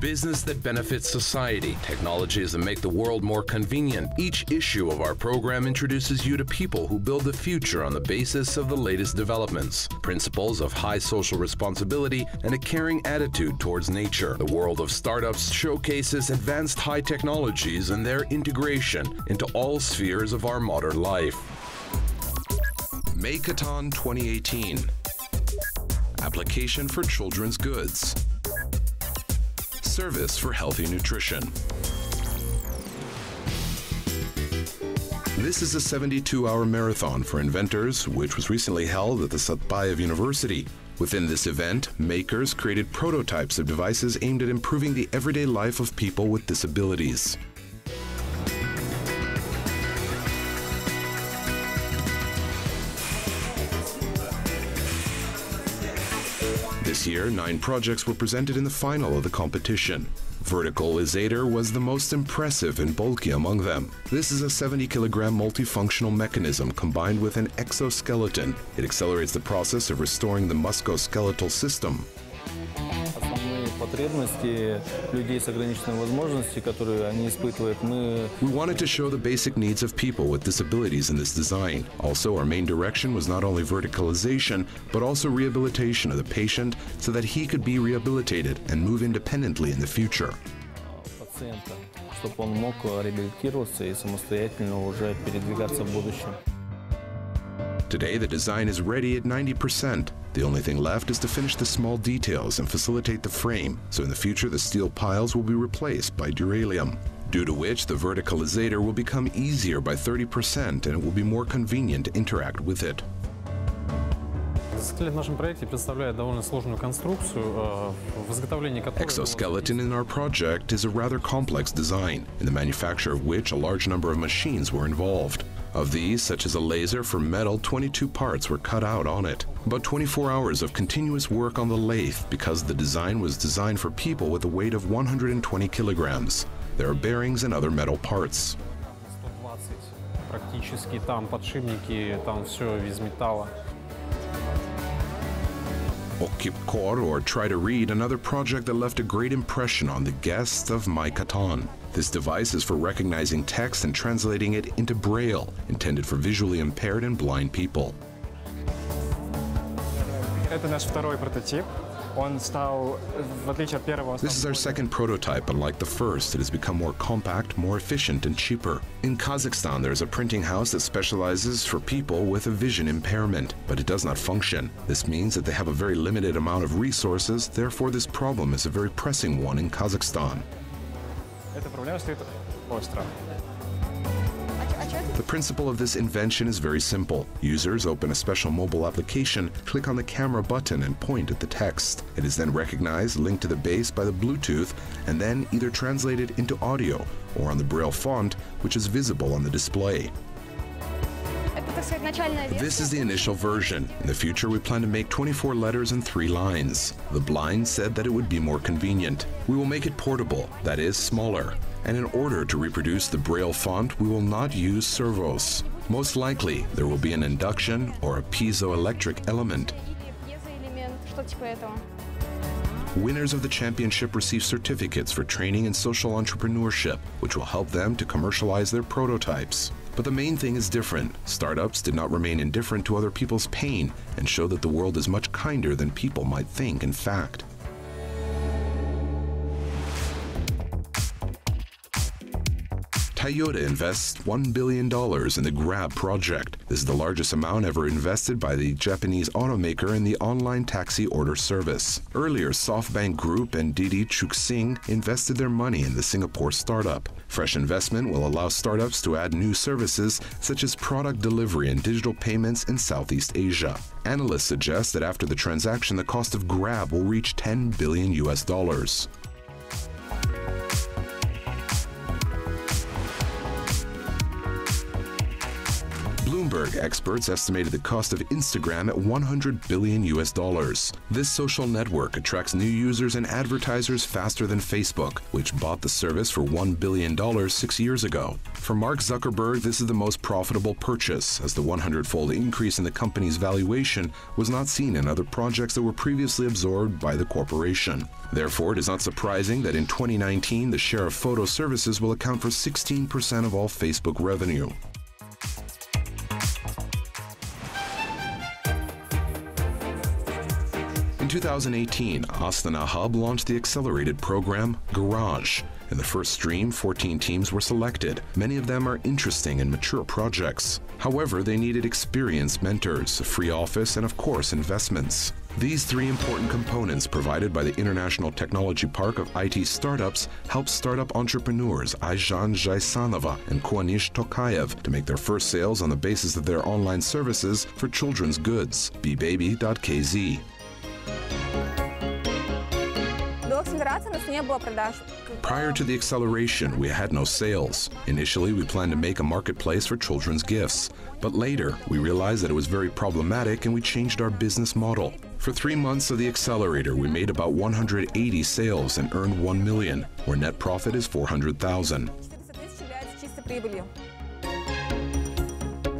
Business that benefits society, technologies that make the world more convenient. Each issue of our program introduces you to people who build the future on the basis of the latest developments, principles of high social responsibility, and a caring attitude towards nature. The world of startups showcases advanced high technologies and their integration into all spheres of our modern life. Meikaton 2018. Application for children's goods. Service for healthy nutrition. This is a 72-hour marathon for inventors, which was recently held at the Satpayev University. Within this event, makers created prototypes of devices aimed at improving the everyday life of people with disabilities. This year, 9 projects were presented in the final of the competition. Verticalizator was the most impressive and bulky among them. This is a 70-kilogram multifunctional mechanism combined with an exoskeleton. It accelerates the process of restoring the musculoskeletal system. We wanted to show the basic needs of people with disabilities in this design. Also, our main direction was not only verticalization, but also rehabilitation of the patient so that he could be rehabilitated and move independently in the future. Today, the design is ready at 90%. The only thing left is to finish the small details and facilitate the frame, so in the future the steel piles will be replaced by duralium, due to which the verticalizator will become easier by 30% and it will be more convenient to interact with it. Exoskeleton in our project is a rather complex design, in the manufacture of which a large number of machines were involved. Of these, such as a laser for metal, 22 parts were cut out on it. About 24 hours of continuous work on the lathe because the design was designed for people with a weight of 120 kilograms. There are bearings and other metal parts. Okipkor, or Try to Read, another project that left a great impression on the guests of Meikaton. This device is for recognizing text and translating it into Braille, intended for visually impaired and blind people. This is our second prototype. Unlike the first, it has become more compact, more efficient, and cheaper. In Kazakhstan, there is a printing house that specializes for people with a vision impairment, but it does not function. This means that they have a very limited amount of resources, therefore this problem is a very pressing one in Kazakhstan. The principle of this invention is very simple. Users open a special mobile application, click on the camera button and point at the text. It is then recognized, linked to the base by the Bluetooth, and then either translated into audio or on the Braille font, which is visible on the display. This is the initial version. In the future, we plan to make 24 letters and 3 lines. The blind said that it would be more convenient. We will make it portable, that is, smaller. And in order to reproduce the Braille font, we will not use servos. Most likely, there will be an induction or a piezoelectric element. Winners of the championship receive certificates for training in social entrepreneurship, which will help them to commercialize their prototypes. But the main thing is different. Startups did not remain indifferent to other people's pain and show that the world is much kinder than people might think in fact. Toyota invests $1 billion in the Grab project. This is the largest amount ever invested by the Japanese automaker in the online taxi order service. Earlier, SoftBank Group and Didi Chuxing invested their money in the Singapore startup. Fresh investment will allow startups to add new services such as product delivery and digital payments in Southeast Asia. Analysts suggest that after the transaction, the cost of Grab will reach $10 billion US. Bloomberg experts estimated the cost of Instagram at $100 billion. This social network attracts new users and advertisers faster than Facebook, which bought the service for $1 billion 6 years ago. For Mark Zuckerberg, this is the most profitable purchase, as the 100-fold increase in the company's valuation was not seen in other projects that were previously absorbed by the corporation. Therefore, it is not surprising that in 2019, the share of photo services will account for 16% of all Facebook revenue. In 2018, Astana Hub launched the accelerated program Garage. In the first stream, 14 teams were selected. Many of them are interesting and mature projects. However, they needed experienced mentors, a free office, and of course, investments. These three important components provided by the International Technology Park of IT Startups helped startup entrepreneurs Ayjan Jaisanova and Kuanish Tokayev to make their first sales on the basis of their online services for children's goods, bbaby.kz. Prior to the acceleration, we had no sales. Initially, we planned to make a marketplace for children's gifts. But later, we realized that it was very problematic and we changed our business model. For 3 months of the accelerator, we made about 180 sales and earned $1 million, where net profit is $400,000.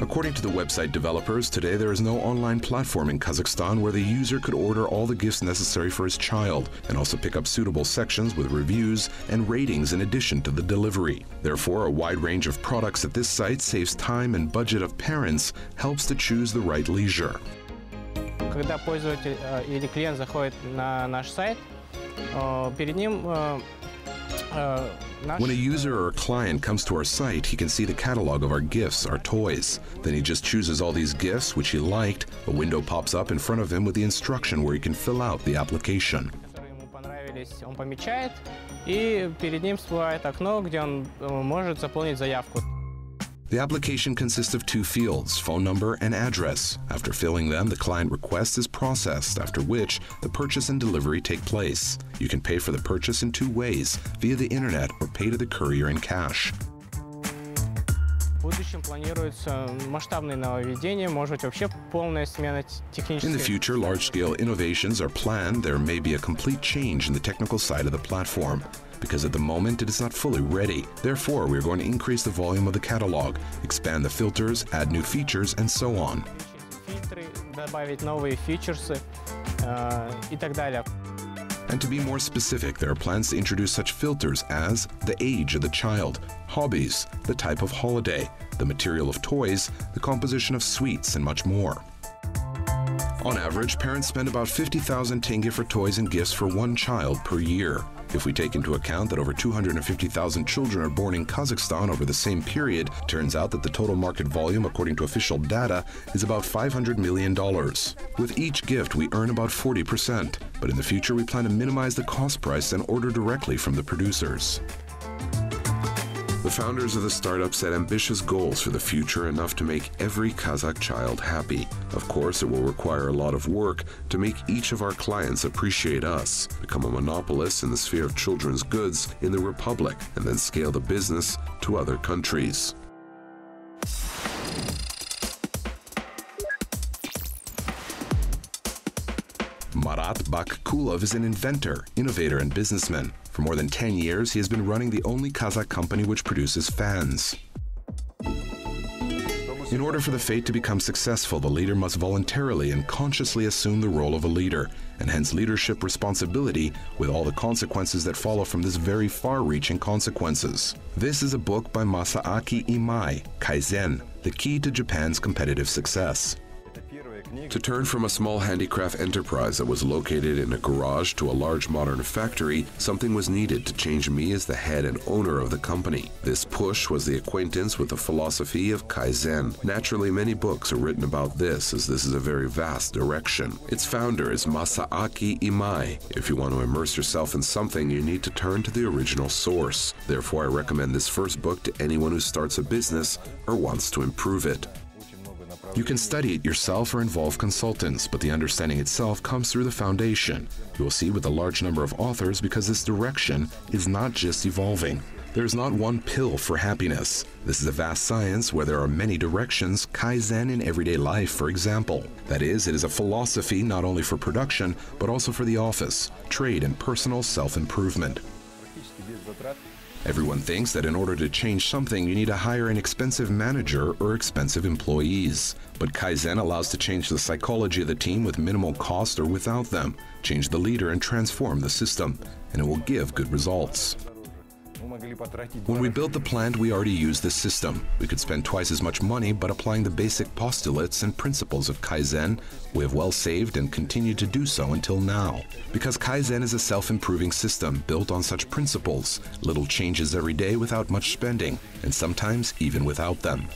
According to the website developers, today there is no online platform in Kazakhstan where the user could order all the gifts necessary for his child and also pick up suitable sections with reviews and ratings in addition to the delivery. Therefore, a wide range of products at this site saves time and budget of parents, helps to choose the right leisure. Когда пользователь или клиент заходит на наш сайт, перед ним When a user or a client comes to our site, he can see the catalog of our gifts, our toys. Then he just chooses all these gifts which he liked. A window pops up in front of him with the instruction where he can fill out the application. Ему понравились, он помечает, и перед ним всплывает окно, где он может заполнить заявку. The application consists of 2 fields, phone number and address. After filling them, the client request is processed, after which the purchase and delivery take place. You can pay for the purchase in 2 ways, via the internet or pay to the courier in cash. В будущем планируется масштабное нововведение, может быть, вообще полная смена технических. In the future, large-scale innovations are planned. There may be a complete change in the technical side of the platform, because at the moment it is not fully ready. Therefore, we are going to increase the volume of the catalog, expand the filters, add new features, and so on. Фильтры, добавить новые фичерсы и так далее. And to be more specific, there are plans to introduce such filters as the age of the child, hobbies, the type of holiday, the material of toys, the composition of sweets, and much more. On average, parents spend about 50,000 tenge for toys and gifts for 1 child per year. If we take into account that over 250,000 children are born in Kazakhstan over the same period, it turns out that the total market volume, according to official data, is about $500 million. With each gift, we earn about 40%, but in the future, we plan to minimize the cost price and order directly from the producers. The founders of the startup set ambitious goals for the future, enough to make every Kazakh child happy. Of course, it will require a lot of work to make each of our clients appreciate us, become a monopolist in the sphere of children's goods in the Republic, and then scale the business to other countries. Marat Bakkulov is an inventor, innovator, and businessman. For more than 10 years, he has been running the only Kazakh company which produces fans. In order for the fate to become successful, the leader must voluntarily and consciously assume the role of a leader, and hence leadership responsibility with all the consequences that follow from this very far-reaching consequences. This is a book by Masaaki Imai, Kaizen, The Key to Japan's Competitive Success. To turn from a small handicraft enterprise that was located in a garage to a large modern factory, something was needed to change me as the head and owner of the company. This push was the acquaintance with the philosophy of Kaizen. Naturally, many books are written about this, as this is a very vast direction. Its founder is Masaaki Imai. If you want to immerse yourself in something, you need to turn to the original source. Therefore, I recommend this first book to anyone who starts a business or wants to improve it. You can study it yourself or involve consultants, but the understanding itself comes through the foundation. You will see with a large number of authors because this direction is not just evolving. There's not one pill for happiness. This is a vast science where there are many directions, Kaizen in everyday life, for example. That is, it is a philosophy not only for production, but also for the office, trade, and personal self-improvement. Everyone thinks that in order to change something, you need to hire an expensive manager or expensive employees. But Kaizen allows to change the psychology of the team with minimal cost or without them, change the leader and transform the system, and it will give good results. When we built the plant, we already used this system. We could spend twice as much money, but applying the basic postulates and principles of Kaizen, we have well saved and continue to do so until now. Because Kaizen is a self-improving system built on such principles, little changes every day without much spending, and sometimes even without them.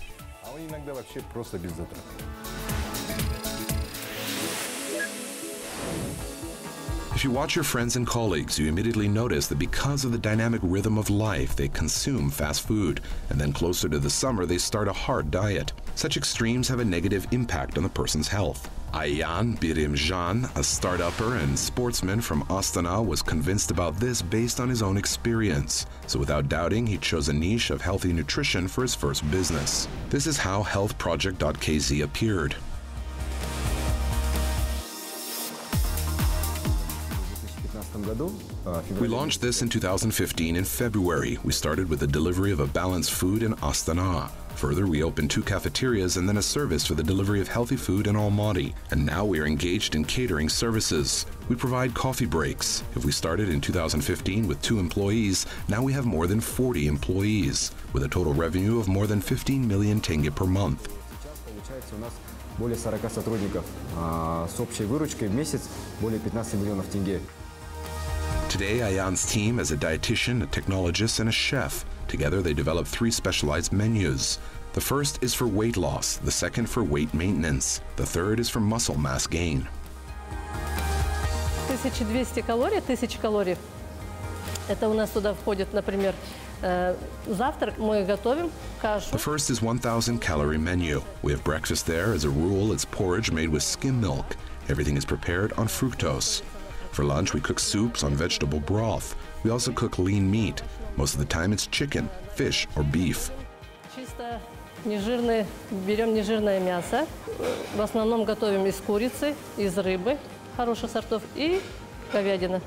If you watch your friends and colleagues, you immediately notice that because of the dynamic rhythm of life, they consume fast food, and then closer to the summer, they start a hard diet. Such extremes have a negative impact on the person's health. Ayaan Birimjan, a start-upper and sportsman from Astana, was convinced about this based on his own experience. So without doubting, he chose a niche of healthy nutrition for his first business. This is how healthproject.kz appeared. We launched this in 2015 in February. We started with the delivery of a balanced food in Astana. Further, we opened 2 cafeterias and then a service for the delivery of healthy food in Almaty. And now we are engaged in catering services. We provide coffee breaks. If we started in 2015 with 2 employees, now we have more than 40 employees, with a total revenue of more than 15 million tenge per month. Более 40 сотрудников, с общей выручкой в месяц более 15 миллионов тенге. Today, Ayaan's team has a dietitian, a technologist, and a chef. Together, they develop 3 specialized menus. The first is for weight loss, the second for weight maintenance, the third is for muscle mass gain. 1200 калорий, 1000 калорий. Это у нас туда входит, например, завтрак мы готовим кашу. The first is 1,000 calorie menu. We have breakfast there. As a rule, it's porridge made with skim milk. Everything is prepared on fructose. For lunch, we cook soups on vegetable broth. We also cook lean meat. Most of the time, it's chicken, fish, or beef. Чисто нежирное, берем нежирное мясо. В основном готовим из курицы, из рыбы хороших сортов и говядины.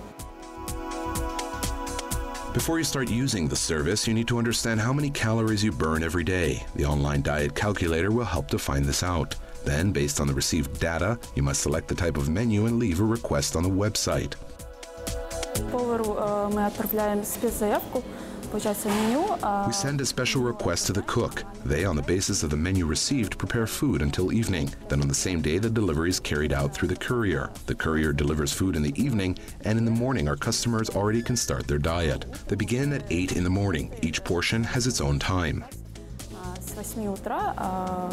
Before you start using the service, you need to understand how many calories you burn every day. The online diet calculator will help to find this out. Then, based on the received data, you must select the type of menu and leave a request on the website. Повару мы отправляем спецзаявку, получается меню. We send a special request to the cook. They, on the basis of the menu received, prepare food until evening. Then on the same day, the delivery is carried out through the courier. The courier delivers food in the evening, and in the morning, our customers already can start their diet. They begin at 8 in the morning. Each portion has its own time. С 8 утра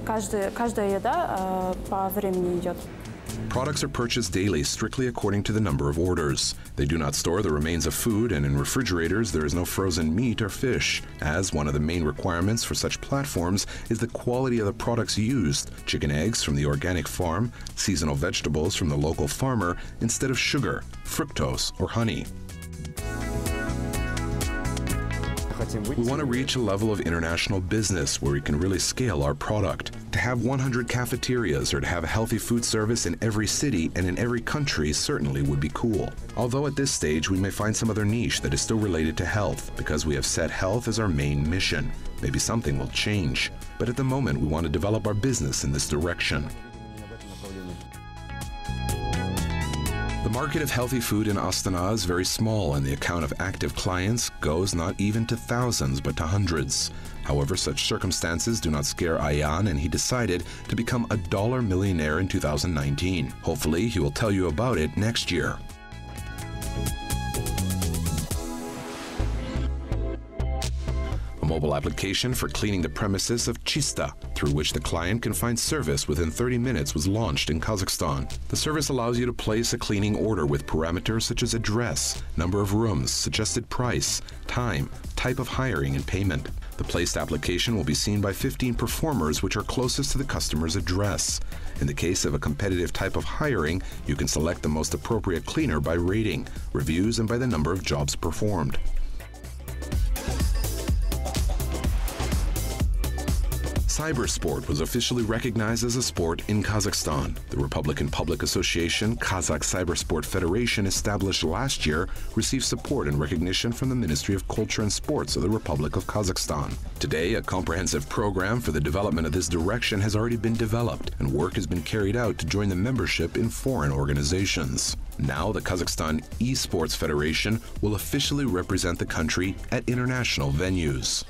каждая еда по времени идет. Products are purchased daily, strictly according to the number of orders. They do not store the remains of food, and in refrigerators there is no frozen meat or fish, as one of the main requirements for such platforms is the quality of the products used: chicken eggs from the organic farm, seasonal vegetables from the local farmer, instead of sugar, fructose, or honey. We want to reach a level of international business where we can really scale our product. To have 100 cafeterias or to have a healthy food service in every city and in every country certainly would be cool. Although at this stage we may find some other niche that is still related to health because we have set health as our main mission. Maybe something will change. But at the moment we want to develop our business in this direction. The market of healthy food in Astana is very small, and the account of active clients goes not even to thousands but to hundreds. However, such circumstances do not scare Ayaan, and he decided to become a dollar millionaire in 2019. Hopefully, he will tell you about it next year. A mobile application for cleaning the premises of Chista, through which the client can find service within 30 minutes, was launched in Kazakhstan. The service allows you to place a cleaning order with parameters such as address, number of rooms, suggested price, time, type of hiring, and payment. The placed application will be seen by 15 performers which are closest to the customer's address. In the case of a competitive type of hiring, you can select the most appropriate cleaner by rating, reviews, and by the number of jobs performed. Cybersport was officially recognized as a sport in Kazakhstan. The Republican Public Association Kazakh Cybersport Federation, established last year, received support and recognition from the Ministry of Culture and Sports of the Republic of Kazakhstan. Today, a comprehensive program for the development of this direction has already been developed, and work has been carried out to join the membership in foreign organizations. Now, the Kazakhstan Esports Federation will officially represent the country at international venues.